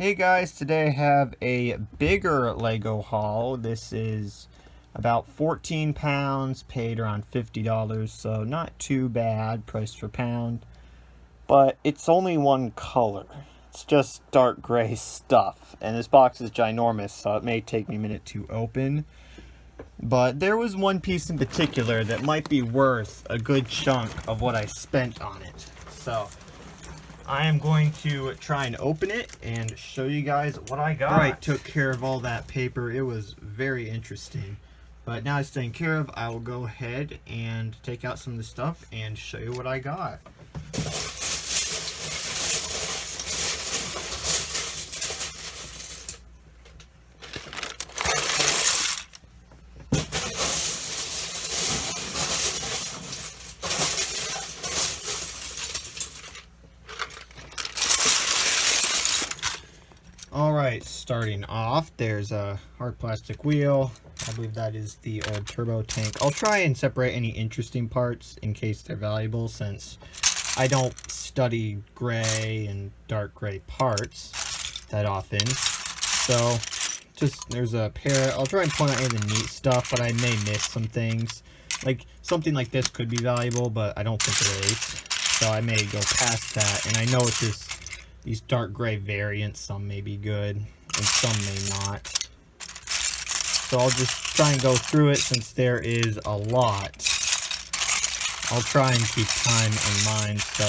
Hey guys, today I have a bigger Lego haul. This is about 14 pounds, paid around $50, so not too bad price per pound. But it's only one color. It's just dark gray stuff. And this box is ginormous, so it may take me a minute to open. But there was one piece in particular that might be worth a good chunk of what I spent on it. So I am going to try and open it and show you guys what I got. Alright, took care of all that paper. It was very interesting. But now it's taken care of, I will go ahead and take out some of the stuff and show you what I got. Alright, starting off, there's a hard plastic wheel. I believe that is the old turbo tank. I'll try and separate any interesting parts in case they're valuable, since I don't study gray and dark gray parts that often. So, just, there's a pair. I'll try and point out any of the neat stuff, but I may miss some things. Like, something like this could be valuable, but I don't think it is. So I may go past that, and I know it's just these dark gray variants. Some may be good and some may not. So I'll just try and go through it since there is a lot. I'll try and keep time in mind. So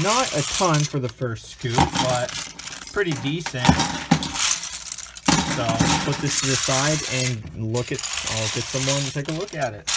not a ton for the first scoop, but pretty decent. So put this to the side and I'll get someone to take a look at it.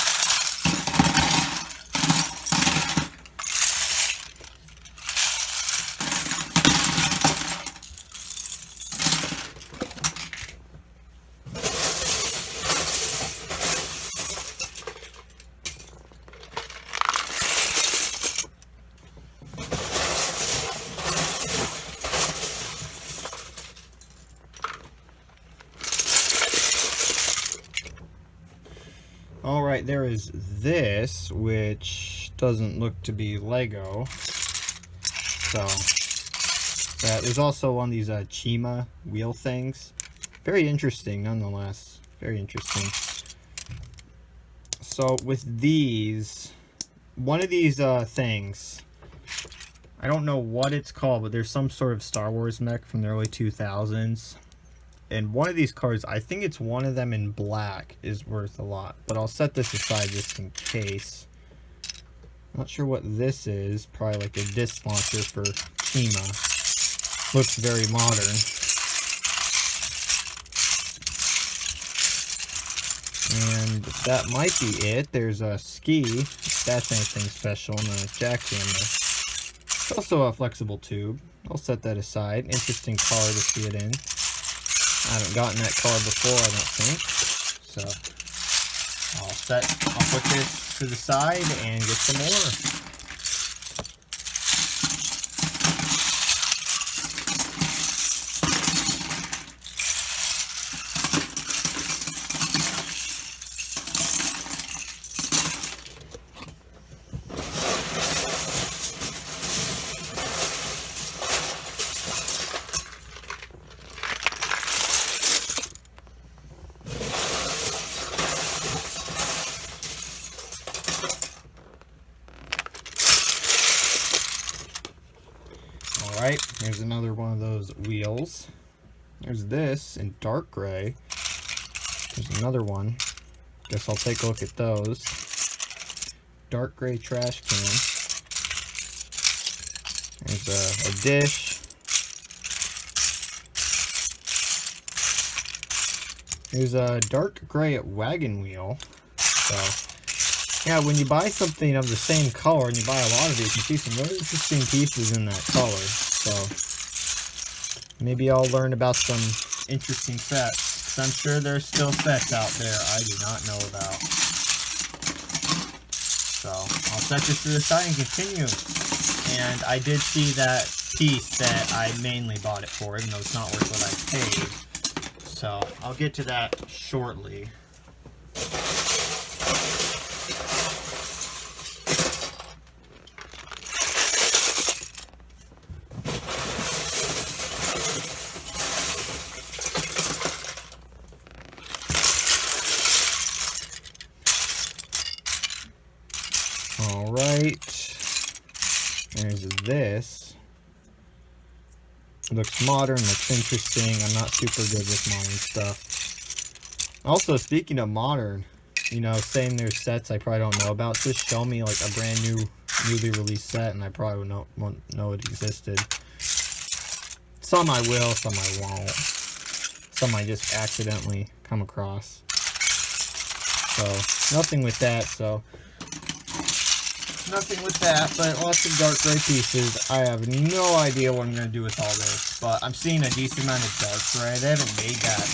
Alright, there is this, which doesn't look to be Lego. So, there's also one of these Chima wheel things. Very interesting, nonetheless. Very interesting. So, with these, one of these things, I don't know what it's called, but there's some sort of Star Wars mech from the early 2000s. And one of these cards, I think it's one of them in black, is worth a lot. But I'll set this aside just in case. Not sure what this is. Probably like a disc launcher for Chima. Looks very modern. And that might be it. There's a ski. If that's anything special. And a jackhammer. It's also a flexible tube. I'll set that aside. Interesting card to see it in. I haven't gotten that card before, I don't think. So I'll put this to the side and get some more. Alright, here's another one of those wheels. There's this in dark gray. There's another one. Guess I'll take a look at those. Dark gray trash can. There's a dish. There's a dark gray wagon wheel. So, yeah, when you buy something of the same color and you buy a lot of it, you can see some really interesting pieces in that color. So maybe I'll learn about some interesting sets. I'm sure there's still sets out there I do not know about. So I'll set this to the side and continue. And I did see that piece that I mainly bought it for, even though it's not worth what I paid. So I'll get to that shortly. Looks modern, looks interesting. I'm not super good with modern stuff. Also, speaking of modern, you know, saying there's sets I probably don't know about, just show me like a brand new, newly released set and I probably won't know it existed. Some I will, some I won't. Some I just accidentally come across. So, nothing with that, but lots of dark gray pieces. I have no idea what I'm going to do with all this, but I'm seeing a decent amount of dark gray. They haven't made that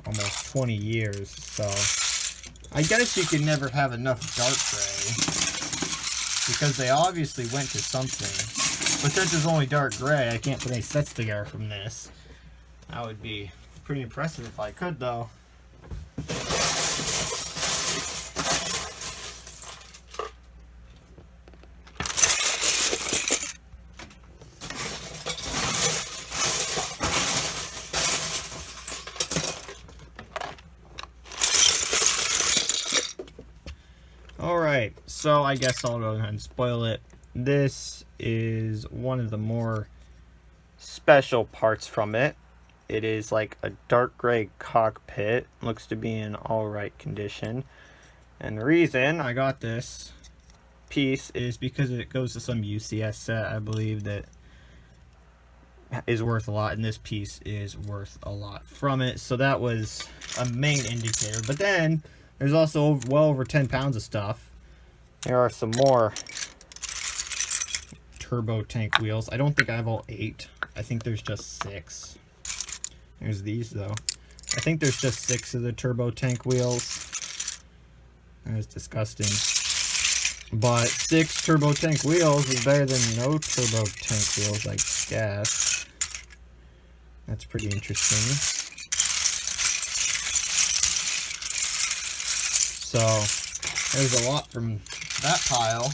in almost 20 years, so I guess you can never have enough dark gray, because they obviously went to something. But since there's only dark gray, I can't put any sets together from this. That would be pretty impressive if I could, though. Alright, so I guess I'll go ahead and spoil it. This is one of the more special parts from it. It is like a dark gray cockpit. Looks to be in alright condition. And the reason I got this piece is because it goes to some UCS set, I believe, that is worth a lot, and this piece is worth a lot from it. So that was a main indicator. But then there's also well over 10 pounds of stuff. There are some more turbo tank wheels. I don't think I have all 8. I think there's just 6. There's these though. I think there's just 6 of the turbo tank wheels. That's disgusting. But 6 turbo tank wheels is better than no turbo tank wheels, I guess. That's pretty interesting. So, there's a lot from that pile.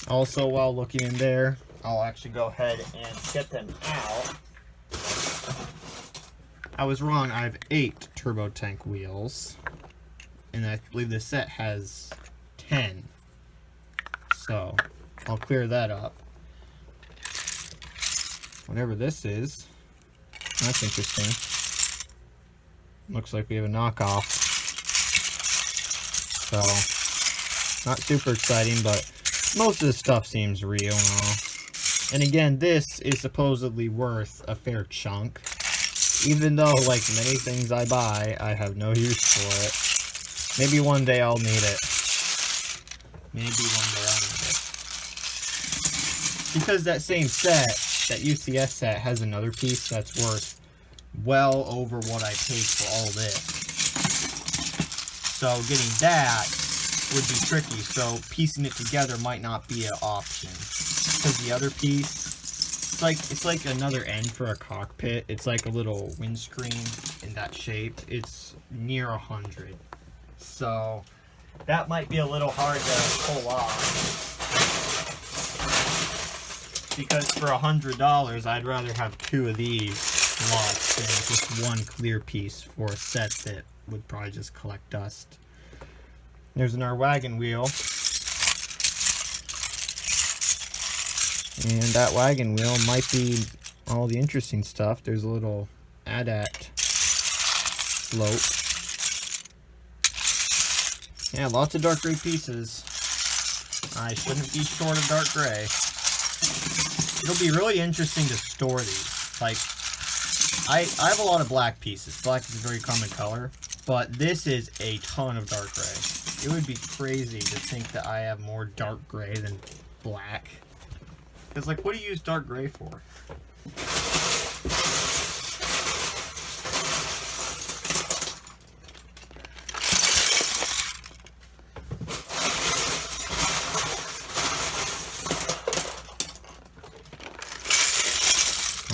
Also, while looking in there, I'll actually go ahead and get them out. I was wrong, I have 8 turbo tank wheels, and I believe this set has 10. So, I'll clear that up. Whatever this is, that's interesting. Looks like we have a knockoff. So, not super exciting, but most of the stuff seems real and all. And again, this is supposedly worth a fair chunk. Even though, like many things I buy, I have no use for it. Maybe one day I'll need it. Maybe one day I'll need it. Because that same set, that UCS set, has another piece that's worth well over what I paid for all this. So getting that would be tricky, so piecing it together might not be an option. Because the other piece, it's like another end for a cockpit. It's like a little windscreen in that shape. It's near 100. So that might be a little hard to pull off. Because for $100, I'd rather have 2 of these lots than just one clear piece for a set that would probably just collect dust. There's our wagon wheel. And that wagon wheel might be all the interesting stuff. There's a little AT-AT float. Yeah, lots of dark gray pieces. I shouldn't be short of dark gray. It'll be really interesting to store these. Like, I have a lot of black pieces. Black is a very common color. But this is a ton of dark gray. It would be crazy to think that I have more dark gray than black. Because, like, what do you use dark gray for?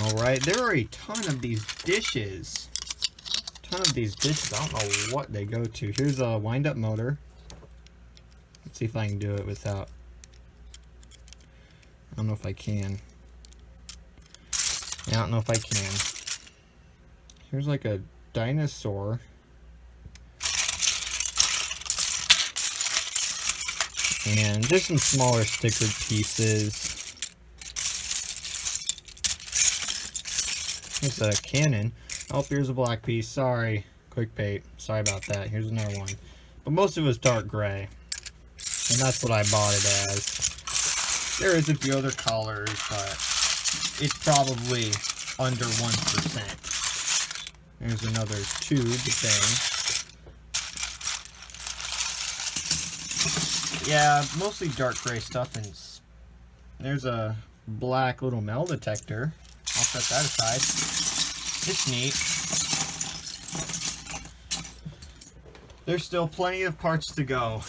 Alright, there are a ton of these dishes. I don't know what they go to. Here's a wind-up motor. Let's see if I can do it without... I don't know if I can. Yeah, I don't know if I can. Here's like a dinosaur. And just some smaller stickered pieces. Here's a cannon. Oh, here's a black piece. Sorry. Quick bait. Sorry about that. Here's another one. But most of it was dark gray. And that's what I bought it as. There is a few other colors, but it's probably under 1%. There's another tube thing. Yeah, mostly dark gray stuff. And there's a black little metal detector. I'll set that aside. It's neat. There's still plenty of parts to go.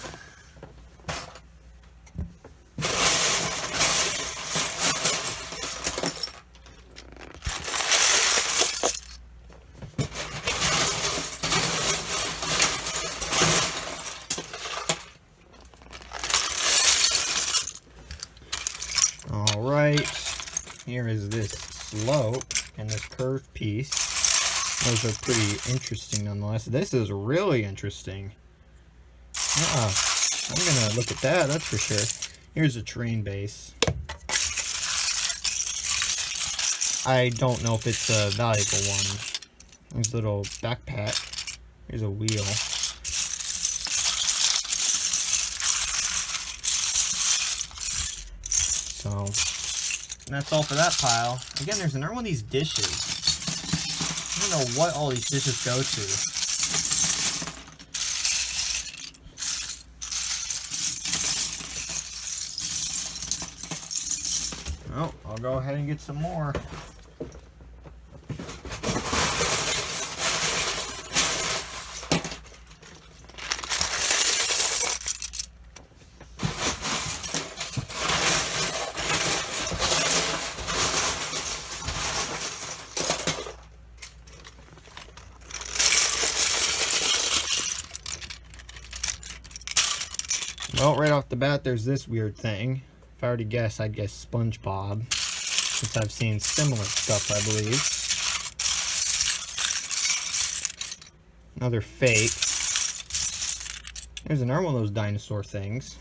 Alright, here is this slope and this curved piece. Those are pretty interesting nonetheless. This is really interesting. I'm gonna look at that, that's for sure. Here's a terrain base. I don't know if it's a valuable one. There's a little backpack. Here's a wheel. So, that's all for that pile. Again, there's another one of these dishes. I don't know what all these dishes go to. Oh, I'll go ahead and get some more. Well, right off the bat, there's this weird thing. If I were to guess, I'd guess SpongeBob, since I've seen similar stuff, I believe. Another fake. There's another one of those dinosaur things.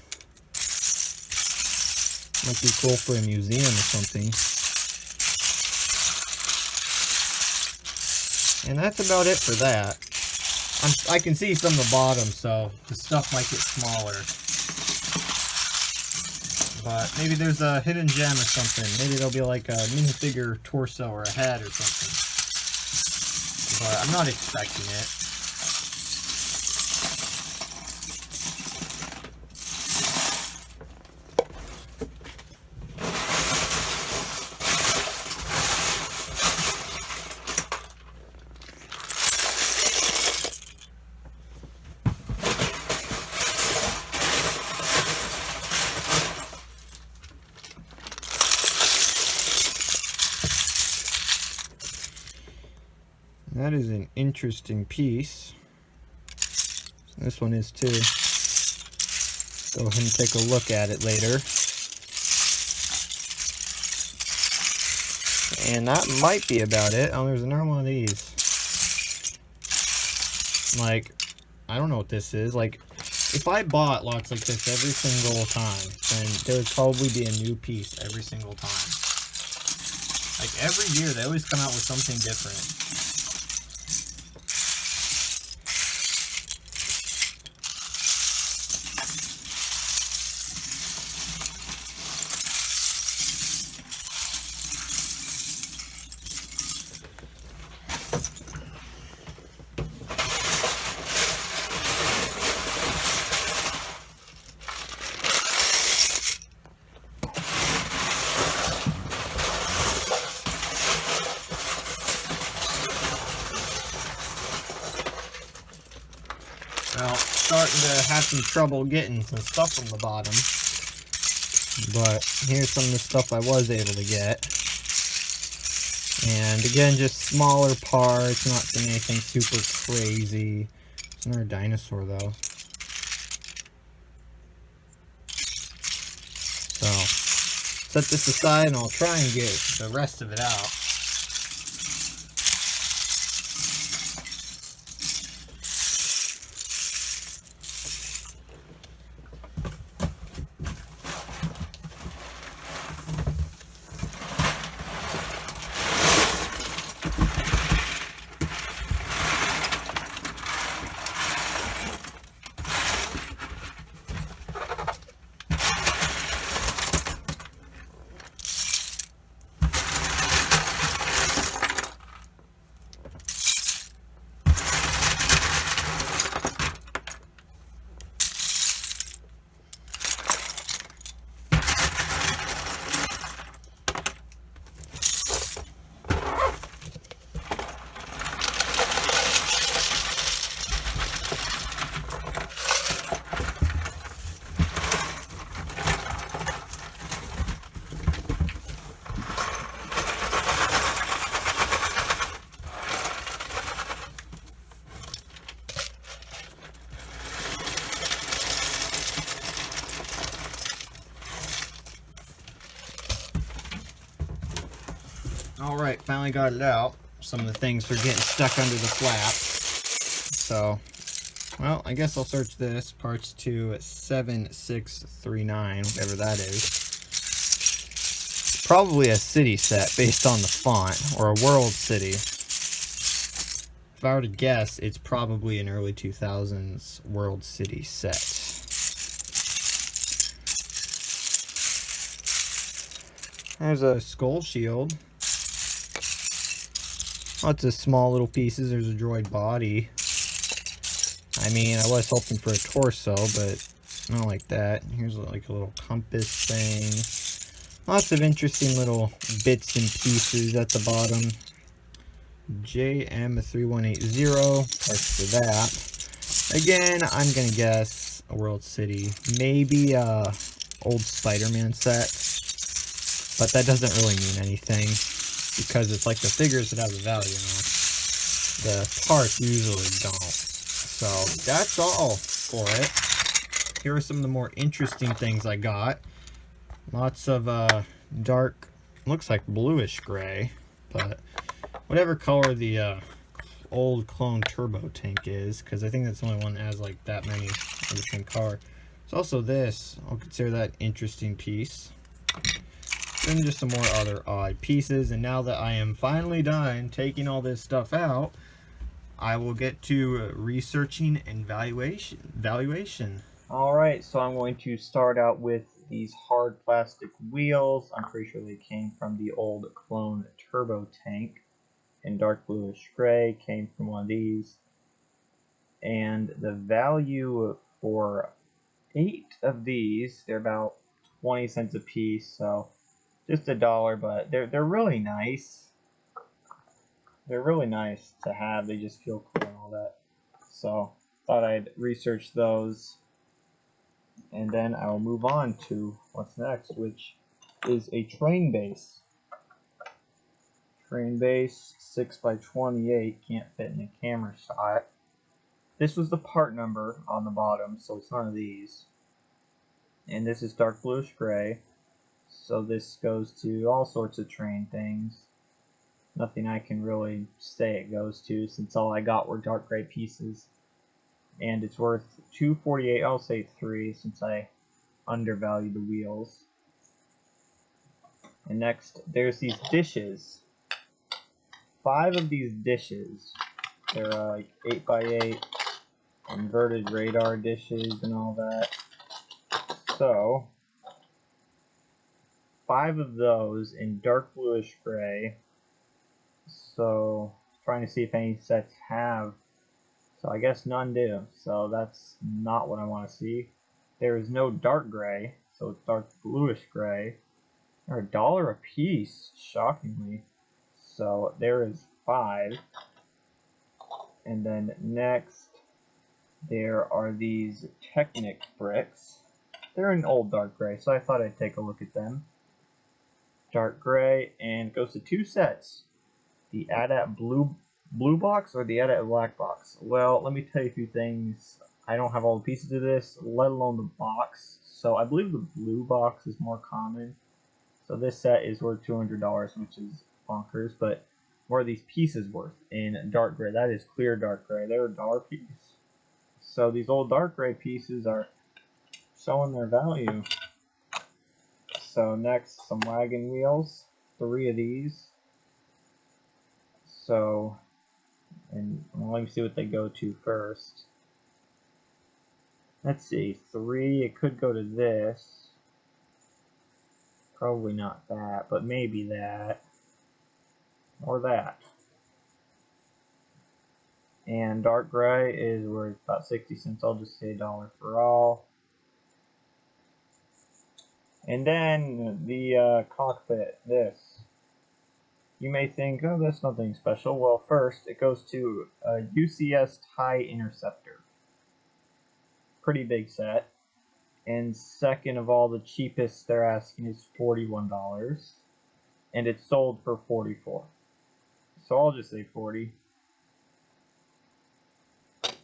Might be cool for a museum or something. And that's about it for that. I can see from the bottom, so the stuff might get smaller. But maybe there's a hidden gem or something. Maybe there'll be like a minifigure torso or a head or something. But I'm not expecting it. That is an interesting piece. This one is too. Go ahead and take a look at it later. And that might be about it. Oh, there's another one of these. Like, I don't know what this is. Like, if I bought lots like this every single time, then there would probably be a new piece every single time. Like, every year, they always come out with something different. Well, starting to have some trouble getting some stuff from the bottom. But here's some of the stuff I was able to get. And again, just smaller parts, not seeing anything super crazy. It's another dinosaur though. So, set this aside and I'll try and get the rest of it out. Alright, finally got it out. Some of the things are getting stuck under the flap. So, well, I guess I'll search this. Parts to 7639, whatever that is. Probably a city set based on the font, or a world city. If I were to guess, it's probably an early 2000s world city set. There's a skull shield. Lots of small little pieces. There's a droid body. I mean, I was hoping for a torso, but not like that. Here's like a little compass thing. Lots of interesting little bits and pieces at the bottom. JM3180, parts for that. Again, I'm gonna guess a World City. Maybe a old Spider-Man set. But that doesn't really mean anything, because it's like the figures that have the value now. The parts usually don't. So that's all for it. Here are some of the more interesting things I got. Lots of dark, looks like bluish gray, but whatever color the old clone turbo tank is, because I think that's the only one that has like that many of the same color. There's also this. I'll consider that interesting piece. Then just some more other odd pieces, and now that I am finally done taking all this stuff out, I will get to researching and valuation. Alright, so I'm going to start out with these hard plastic wheels. I'm pretty sure they came from the old clone turbo tank, and dark bluish gray came from one of these. And the value for 8 of these, they're about 20 cents a piece, so just $1, but they're really nice. They're really nice to have. They just feel cool and all that. So thought I'd research those, and then I will move on to what's next, which is a train base. Train base 6x28, can't fit in a camera shot. This was the part number on the bottom, so it's none of these. And this is dark bluish gray. So this goes to all sorts of train things. Nothing I can really say it goes to, since all I got were dark gray pieces. And it's worth $2.48. I'll say 3 since I undervalued the wheels. And next, there's these dishes. 5 of these dishes. They're like 8x8 inverted radar dishes and all that. So 5 of those in dark bluish gray. So trying to see if any sets have. So I guess none do. So that's not what I want to see. There is no dark gray, so it's dark bluish gray. They're $1 a piece, shockingly. So there is 5. And then next, there are these Technic bricks. They're in old dark gray, so I thought I'd take a look at them. Dark gray, and it goes to 2 sets. The AT-AT blue box or the AT-AT black box? Well, let me tell you a few things. I don't have all the pieces of this, let alone the box. So I believe the blue box is more common. So this set is worth $200, which is bonkers. But what are these pieces worth in dark gray? That is clear dark gray. They're a dollar piece. So these old dark gray pieces are showing their value. So next, some wagon wheels. 3 of these. So, and well, let me see what they go to first. Let's see, 3, it could go to this. Probably not that, but maybe that. Or that. And dark gray is worth about 60 cents. I'll just say $1 for all. And then the cockpit, this. You may think, oh, that's nothing special. Well, first, it goes to a UCS TIE Interceptor. Pretty big set. And second of all, the cheapest they're asking is $41. And it's sold for $44. So I'll just say 40.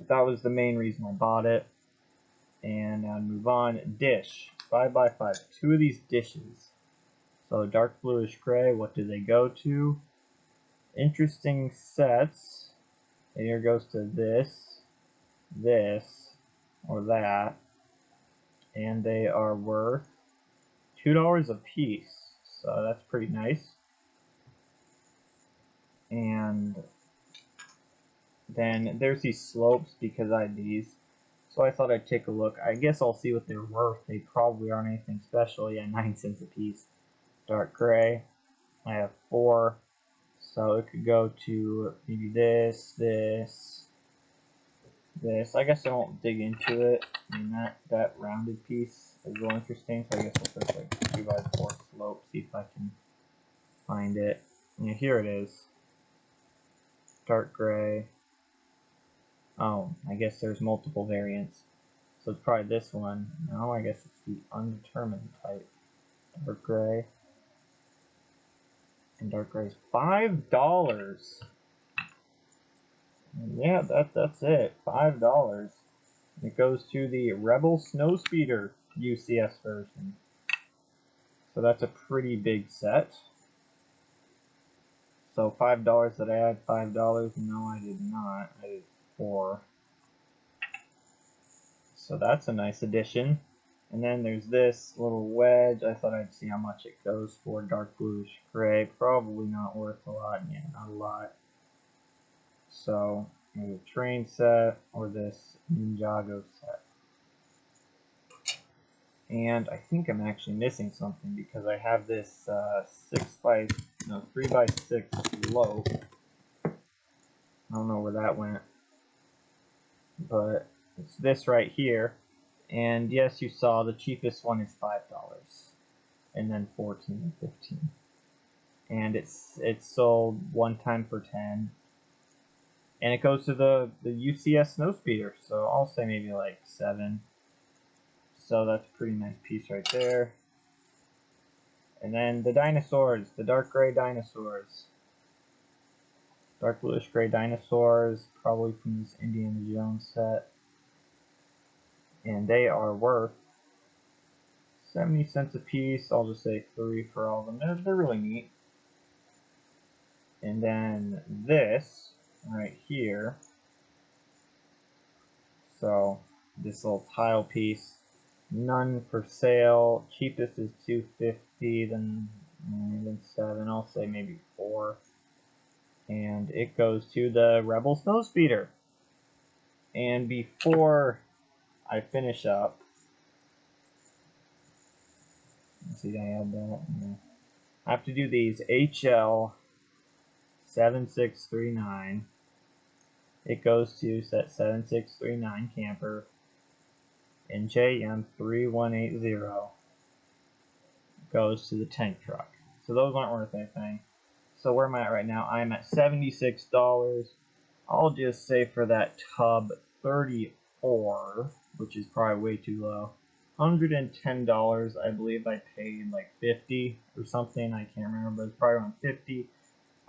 That was the main reason I bought it. And I'll move on. Dish. 5x5. 2 of these dishes. So dark bluish gray, what do they go to? Interesting sets. And here goes to this, this, or that. And they are worth $2 a piece. So that's pretty nice. And then there's these slopes because I had these. So I thought I'd take a look. I guess I'll see what they're worth. They probably aren't anything special. Yeah, 9 cents a piece. Dark gray. I have 4. So it could go to maybe this, this, this. I guess I won't dig into it. I mean, that rounded piece is real interesting. So I guess I'll put like 2x4 slope, see if I can find it. Yeah, here it is. Dark gray. Oh, I guess there's multiple variants. So it's probably this one. No, I guess it's the undetermined type. Dark gray. And dark gray is $5. Yeah, that's it. $5. It goes to the Rebel Snowspeeder UCS version. So that's a pretty big set. So $5 that I had $5. No, I did not. I did 4. So that's a nice addition. And then there's this little wedge. I thought I'd see how much it goes for. Dark bluish gray. Probably not worth a lot. Yeah, not a lot. So maybe a train set or this Ninjago set. And I think I'm actually missing something because I have this 3x6 loaf. I don't know where that went. But it's this right here. And yes, you saw the cheapest one is $5. And then 14 and 15. And it's sold one time for 10. And it goes to the UCS Snowspeeder. So I'll say maybe like 7. So that's a pretty nice piece right there. And then the dinosaurs, the dark gray dinosaurs. Dark bluish gray dinosaurs, probably from this Indiana Jones set. And they are worth 70 cents a piece. I'll just say 3 for all of them. They're really neat. And then this right here. So this little tile piece, none for sale. Cheapest is $2.50, then 7. I'll say maybe 4. And it goes to the Rebel Snowspeeder. And before I finish up, let's see, I add that. Yeah. I have to do these HL 7639. It goes to set 7639 camper, and JM 3180 goes to the tank truck. So those aren't worth anything. So where am I at right now? I'm at $76. I'll just say for that tub 34, which is probably way too low. $110, I believe I paid like 50 or something. I can't remember, but it's probably around 50.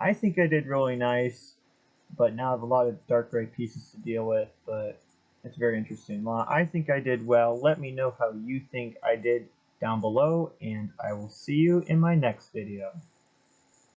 I think I did really nice, but now I have a lot of dark gray pieces to deal with, but it's very interesting. Well, I think I did well. Let me know how you think I did down below, and I will see you in my next video.